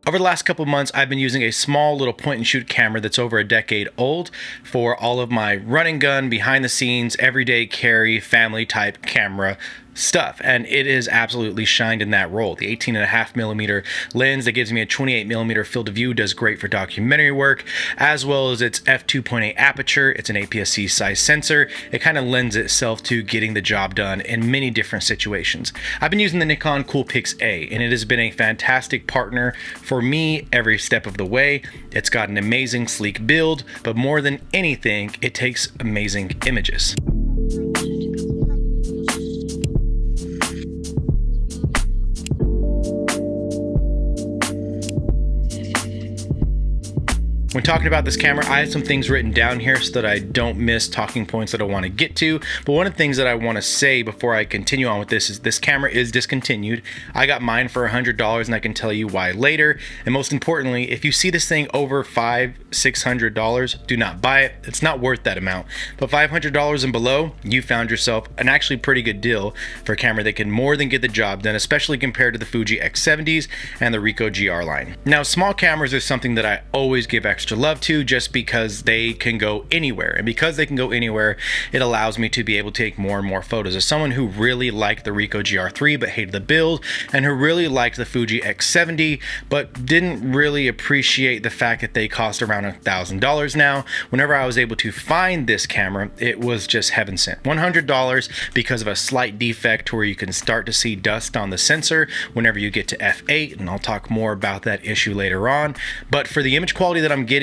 Over the last couple of months, I've been using a small little point and shoot camera that's over a decade old for all of my run and gun, behind the scenes, everyday carry, family type camera stuff, and it is absolutely shined in that role. The 18.5mm lens that gives me a 28mm field of view does great for documentary work, as well as its f2.8 aperture. It's an APS-C size sensor. It kind of lends itself to getting the job done in many different situations. I've been using the Nikon Coolpix A, and it has been a fantastic partner for me every step of the way. It's got an amazing sleek build, but more than anything, it takes amazing images. When talking about this camera, I have some things written down here so that I don't miss talking points that I want to get to. But one of the things that I want to say before I continue on with this is this camera is discontinued. I got mine for $100 and I can tell you why later. And most importantly, if you see this thing over $500-600, do not buy it. It's not worth that amount. But $500 and below, you found yourself an actually pretty good deal for a camera that can more than get the job done, especially compared to the Fuji X70s and the Ricoh GR line. Now, small cameras are something that I always give extra love to, just because they can go anywhere, and because they can go anywhere, it allows me to be able to take more and more photos. As someone who really liked the Ricoh GR3 but hated the build, and who really liked the Fuji X70 but didn't really appreciate the fact that they cost around $1,000 now, whenever I was able to find this camera, it was just heaven sent. $100 because of a slight defect where you can start to see dust on the sensor whenever you get to f8, and I'll talk more about that issue later on. But for the image quality that I'm getting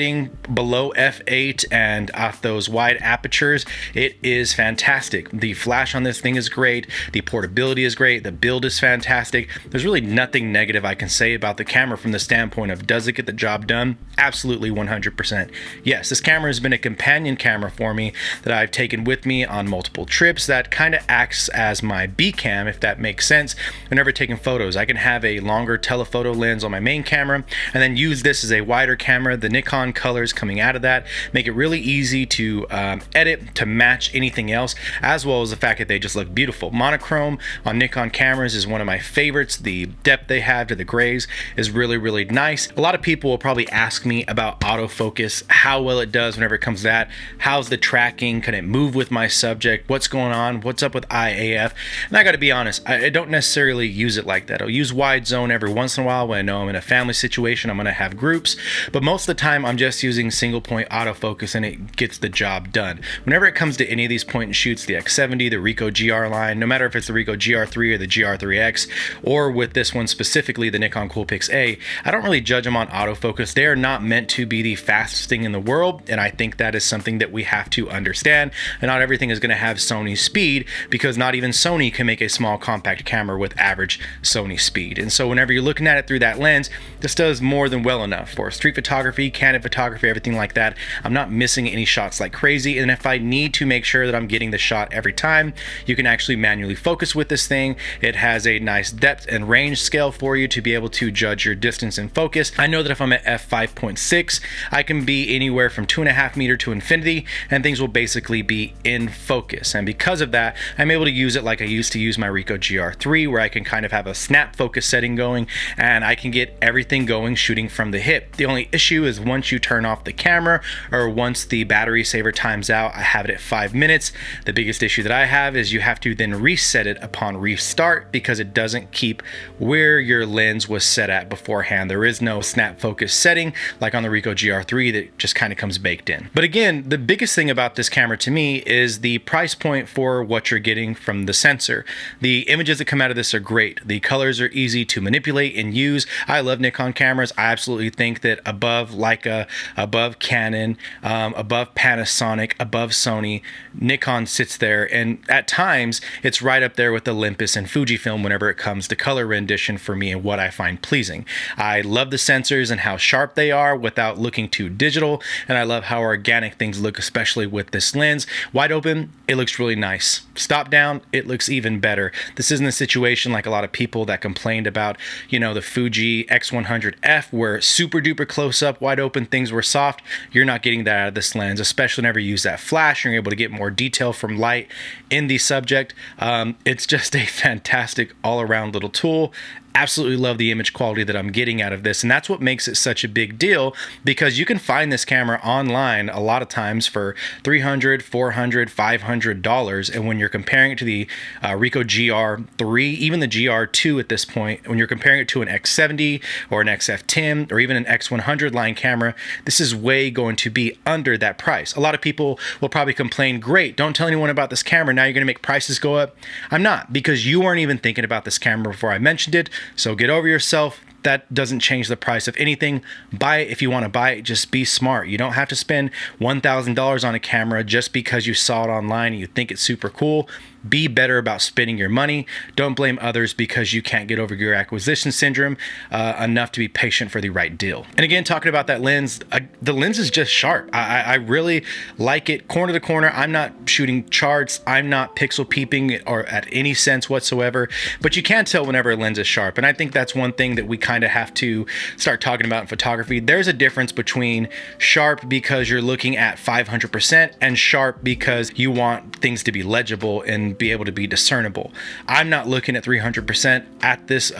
below f8 and off those wide apertures, it is fantastic. The flash on this thing is great, the portability is great, the build is fantastic. There's really nothing negative I can say about the camera from the standpoint of does it get the job done? Absolutely 100%. Yes, this camera has been a companion camera for me that I've taken with me on multiple trips that kind of acts as my B cam, if that makes sense. Whenever taking photos, I can have a longer telephoto lens on my main camera and then use this as a wider camera. The Nikon colors coming out of that make it really easy to edit to match anything else, as well as the fact that they just look beautiful. Monochrome on Nikon cameras is one of my favorites. The depth they have to the grays is really, really nice. A lot of people will probably ask me about autofocus, how well it does whenever it comes to that. How's the tracking? Can it move with my subject? What's going on? What's up with IAF? And I gotta be honest, I don't necessarily use it like that. I'll use wide zone every once in a while when I know I'm in a family situation, I'm gonna have groups, but most of the time I'm just using single point autofocus and it gets the job done. Whenever it comes to any of these point and shoots, the X70, the Ricoh GR line, no matter if it's the Ricoh GR3 or the GR3X, or with this one specifically, the Nikon Coolpix A, I don't really judge them on autofocus. They are not meant to be the fastest thing in the world, and I think that is something that we have to understand. And not everything is going to have Sony speed, because not even Sony can make a small compact camera with average Sony speed. And so whenever you're looking at it through that lens, this does more than well enough for street photography, candid photography, everything like that. I'm not missing any shots like crazy, and if I need to make sure that I'm getting the shot every time, you can actually manually focus with this thing. It has a nice depth and range scale for you to be able to judge your distance and focus. I know that if I'm at f5.6, I can be anywhere from 2.5 meters to infinity, and things will basically be in focus. And because of that, I'm able to use it like I used to use my Ricoh GR3, where I can kind of have a snap focus setting going, and I can get everything going shooting from the hip. The only issue is once you turn off the camera, or once the battery saver times out, I have it at 5 minutes. The biggest issue that I have is you have to then reset it upon restart, because it doesn't keep where your lens was set at beforehand. There is no snap focus setting like on the Ricoh GR3 that just kind of comes baked in. But again, the biggest thing about this camera to me is the price point for what you're getting from the sensor. The images that come out of this are great. The colors are easy to manipulate and use. I love Nikon cameras. I absolutely think that above Leica, above Canon, above Panasonic, above Sony, Nikon sits there, and at times it's right up there with Olympus and Fujifilm whenever it comes to color rendition for me and what I find pleasing. I love the sensors and how sharp they are without looking too digital, and I love how organic things look, especially with this lens. Wide open, it looks really nice. Stop down, it looks even better. This isn't a situation like a lot of people that complained about, you know, the Fuji X100F, where super duper close up, wide open, things were soft. You're not getting that out of this lens, especially whenever you use that flash. You're able to get more detail from light in the subject. It's just a fantastic all-around little tool. absolutely love the image quality that I'm getting out of this. And that's what makes it such a big deal, because you can find this camera online a lot of times for $300, $400, $500. And when you're comparing it to the Ricoh GR3, even the GR2 at this point, when you're comparing it to an X70 or an XF10 or even an X100 line camera, this is way going to be under that price. A lot of people will probably complain, great, don't tell anyone about this camera, now you're going to make prices go up. I'm not, because you weren't even thinking about this camera before I mentioned it. So get over yourself. That doesn't change the price of anything. Buy it if you want to buy it. Just be smart. You don't have to spend $1,000 on a camera just because you saw it online and you think it's super cool. Be better about spending your money. Don't blame others because you can't get over your acquisition syndrome enough to be patient for the right deal. And again, talking about that lens, the lens is just sharp. I really like it corner to corner. I'm not shooting charts. I'm not pixel peeping or at any sense whatsoever, but you can tell whenever a lens is sharp. And I think that's one thing that we kind of have to start talking about in photography. There's a difference between sharp because you're looking at 500% and sharp because you want things to be legible and be able to be discernible. I'm not looking at 300% at this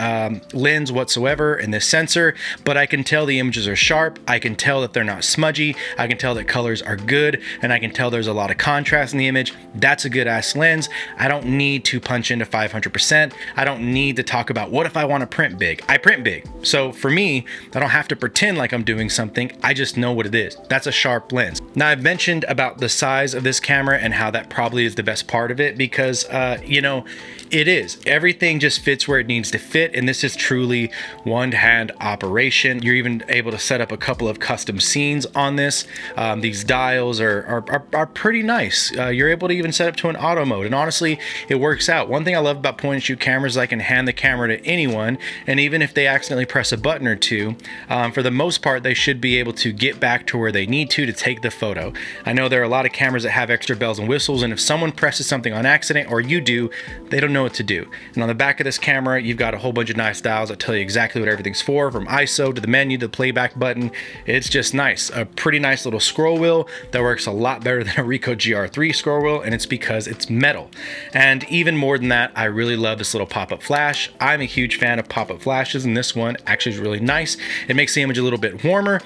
lens whatsoever in this sensor, but I can tell the images are sharp. I can tell that they're not smudgy. I can tell that colors are good, and I can tell there's a lot of contrast in the image. That's a good ass lens. I don't need to punch into 500%. I don't need to talk about what if I want to print big. I print big. So for me, I don't have to pretend like I'm doing something. I just know what it is. That's a sharp lens. Now, I've mentioned about the size of this camera and how that probably is the best part of it, because you know, it is. Everything just fits where it needs to fit, and this is truly one-hand operation. You're even able to set up a couple of custom scenes on this. These dials are pretty nice. You're able to even set up to an auto mode, and honestly, it works out. One thing I love about point and shoot cameras is I can hand the camera to anyone, and even if they accidentally press a button or two, for the most part, they should be able to get back to where they need to take the photo. I know there are a lot of cameras that have extra bells and whistles, and if someone presses something on accident, or you do, they don't know what to do. And on the back of this camera, you've got a whole bunch of nice dials that tell you exactly what everything's for, from ISO to the menu to the playback button. It's just nice. A pretty nice little scroll wheel that works a lot better than a Ricoh GR3 scroll wheel, and it's because it's metal. And even more than that, I really love this little pop-up flash. I'm a huge fan of pop-up flashes, and this one actually is really nice. It makes the image a little bit warmer,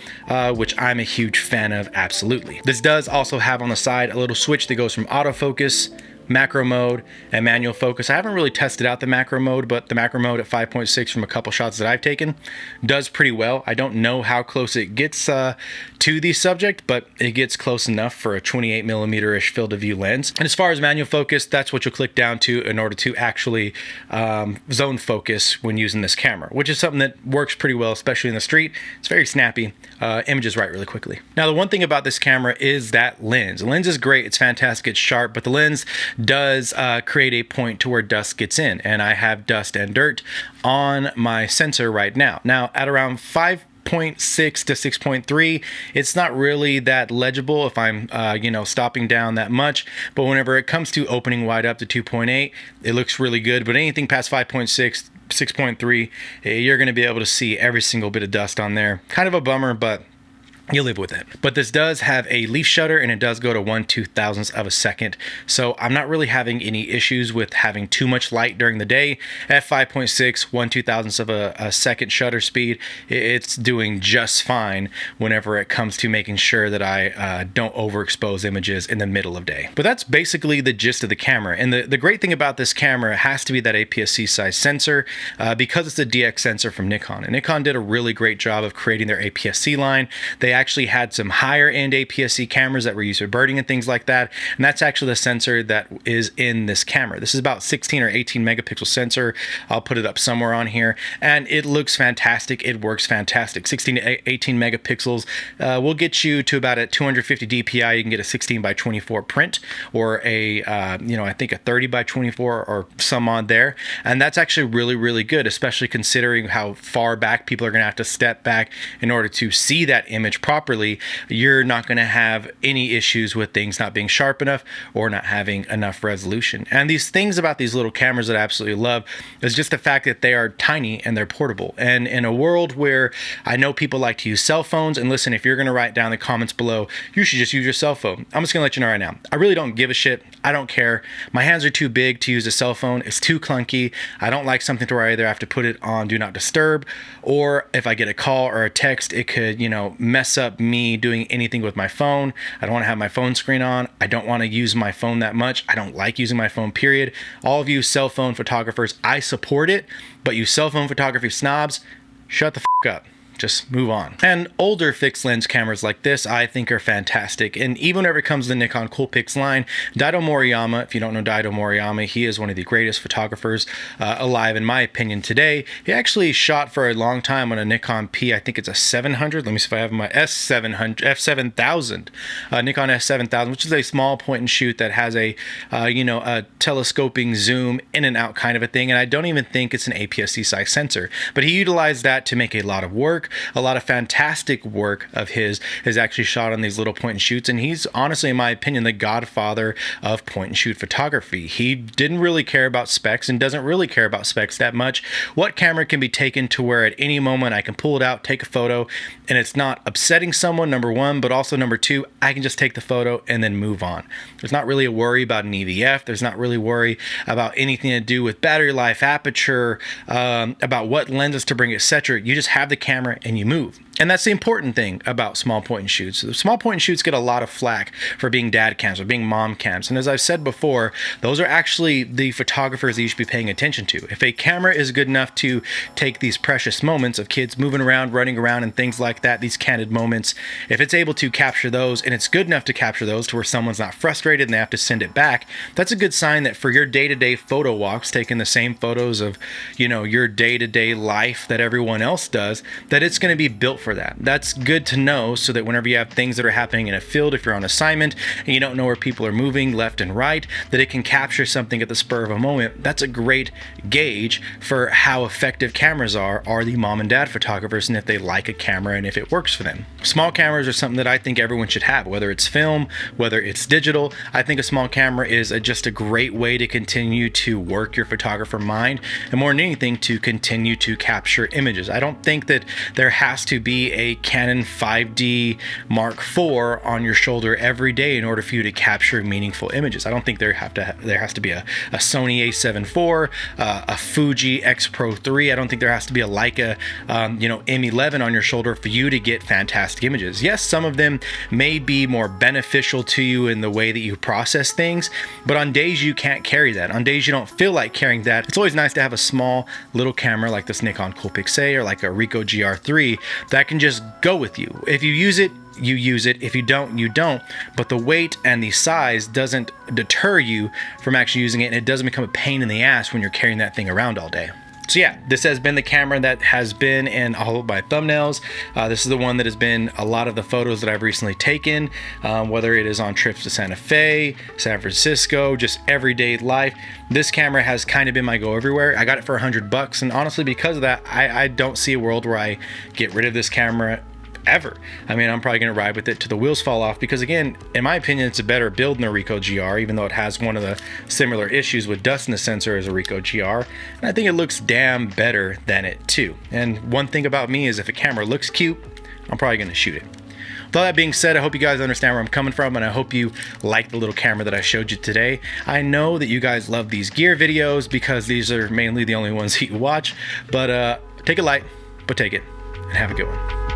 which I'm a huge fan of, absolutely. This does also have on the side a little switch that goes from autofocus, macro mode, and manual focus. I haven't really tested out the macro mode, but the macro mode at 5.6 from a couple shots that I've taken does pretty well. I don't know how close it gets to the subject, but it gets close enough for a 28mm-ish field of view lens. And as far as manual focus, that's what you'll click down to in order to actually zone focus when using this camera, which is something that works pretty well, especially in the street. It's very snappy. Images write really quickly. Now, the one thing about this camera is that lens. The lens is great. It's fantastic. It's sharp, but the lens does create a point to where dust gets in, and I have dust and dirt on my sensor right now. Now, at around 5.6 to 6.3, it's not really that legible if I'm you know, stopping down that much, but whenever it comes to opening wide up to 2.8, it looks really good. But anything past 5.6, 6.3, you're going to be able to see every single bit of dust on there. Kind of a bummer, but you live with it. But this does have a leaf shutter, and it does go to 1/2000th of a second. So I'm not really having any issues with having too much light during the day. At 5.6, 1/2000th of a second shutter speed, it's doing just fine whenever it comes to making sure that I don't overexpose images in the middle of day. But that's basically the gist of the camera. And the great thing about this camera has to be that APS-C size sensor, because it's a DX sensor from Nikon. And Nikon did a really great job of creating their APS-C line. They actually had some higher end APS-C cameras that were used for birding and things like that, and that's actually the sensor that is in this camera. This is about 16 or 18 megapixel sensor. I'll put it up somewhere on here, and it looks fantastic. It works fantastic. 16 to 18 megapixels will get you to about a 250 DPI. You can get a 16:24 print, or a you know, I think a 30:24 or some on there, and that's actually really good, especially considering how far back people are going to have to step back in order to see that image properly, you're not going to have any issues with things not being sharp enough or not having enough resolution. And these things about these little cameras that I absolutely love is just the fact that they are tiny and they're portable. And in a world where I know people like to use cell phones, and listen, if you're going to write down the comments below, you should just use your cell phone. I'm just going to let you know right now, I really don't give a shit. I don't care. My hands are too big to use a cell phone. It's too clunky. I don't like something to where I either have to put it on do not disturb, or if I get a call or a text, it could, you know, mess up me doing anything with my phone. I don't want to have my phone screen on. I don't want to use my phone that much. I don't like using my phone, period. All of you cell phone photographers, I support it, but you cell phone photography snobs, shut the f up. Just move on. And older fixed lens cameras like this, I think, are fantastic. And even whenever it comes to the Nikon Coolpix line, Daido Moriyama, if you don't know Daido Moriyama, he is one of the greatest photographers alive, in my opinion, today. He actually shot for a long time on a Nikon P, I think it's a 700. Let me see if I have my F7000, Nikon S7000, which is a small point and shoot that has a, a telescoping zoom in and out kind of a thing. And I don't even think it's an APS-C size sensor, but he utilized that to make a lot of work. A lot of fantastic work of his is actually shot on these little point and shoots, and he's honestly, in my opinion, the godfather of point and shoot photography. He didn't really care about specs and doesn't really care about specs that much. What camera can be taken to where at any moment I can pull it out, take a photo, and it's not upsetting someone, number one, but also number two, I can just take the photo and then move on. There's not really a worry about an EVF. There's not really worry about anything to do with battery life, aperture, about what lenses to bring, etc. You just have the camera and you move. And that's the important thing about small point and shoots. The small point and shoots get a lot of flack for being dad cams or being mom cams. And as I've said before, those are actually the photographers that you should be paying attention to. If a camera is good enough to take these precious moments of kids moving around, running around, and things like that, these candid moments, if it's able to capture those, and it's good enough to capture those to where someone's not frustrated and they have to send it back, that's a good sign that for your day-to-day photo walks, taking the same photos of, your day-to-day life that everyone else does, that it's going to be built for that. That's good to know, so that whenever you have things that are happening in a field, if you're on assignment and you don't know where people are moving left and right, that it can capture something at the spur of a moment. That's a great gauge for how effective cameras are the mom and dad photographers, and if they like a camera and if it works for them. Small cameras are something that I think everyone should have, whether it's film, whether it's digital. I think a small camera is just a great way to continue to work your photographer mind, and more than anything, to continue to capture images. I don't think that there has to be a Canon 5D Mark IV on your shoulder every day in order for you to capture meaningful images. I don't think there has to be a Sony a7 IV, a Fuji X Pro 3. I don't think there has to be a Leica M11 on your shoulder for you to get fantastic images. Yes, some of them may be more beneficial to you in the way that you process things, but on days you can't carry that, on days you don't feel like carrying that, it's always nice to have a small little camera like this Nikon Coolpix A or like a Ricoh GR3 that can just go with you. If you use it, you use it. If you don't, you don't. But the weight and the size doesn't deter you from actually using it, and it doesn't become a pain in the ass when you're carrying that thing around all day. So yeah, this has been the camera that has been in all of my thumbnails. This is the one that has been a lot of the photos that I've recently taken, whether it is on trips to Santa Fe, San Francisco, just everyday life. This camera has kind of been my go everywhere. I got it for $100, and honestly, because of that, I don't see a world where I get rid of this camera ever. I mean, I'm probably going to ride with it till the wheels fall off, because again, in my opinion, it's a better build than a Ricoh GR, even though it has one of the similar issues with dust in the sensor as a Ricoh GR. And I think it looks damn better than it too. And one thing about me is if a camera looks cute, I'm probably going to shoot it. With all that being said, I hope you guys understand where I'm coming from, and I hope you like the little camera that I showed you today. I know that you guys love these gear videos because these are mainly the only ones that you watch, but take it light, but take it, and have a good one.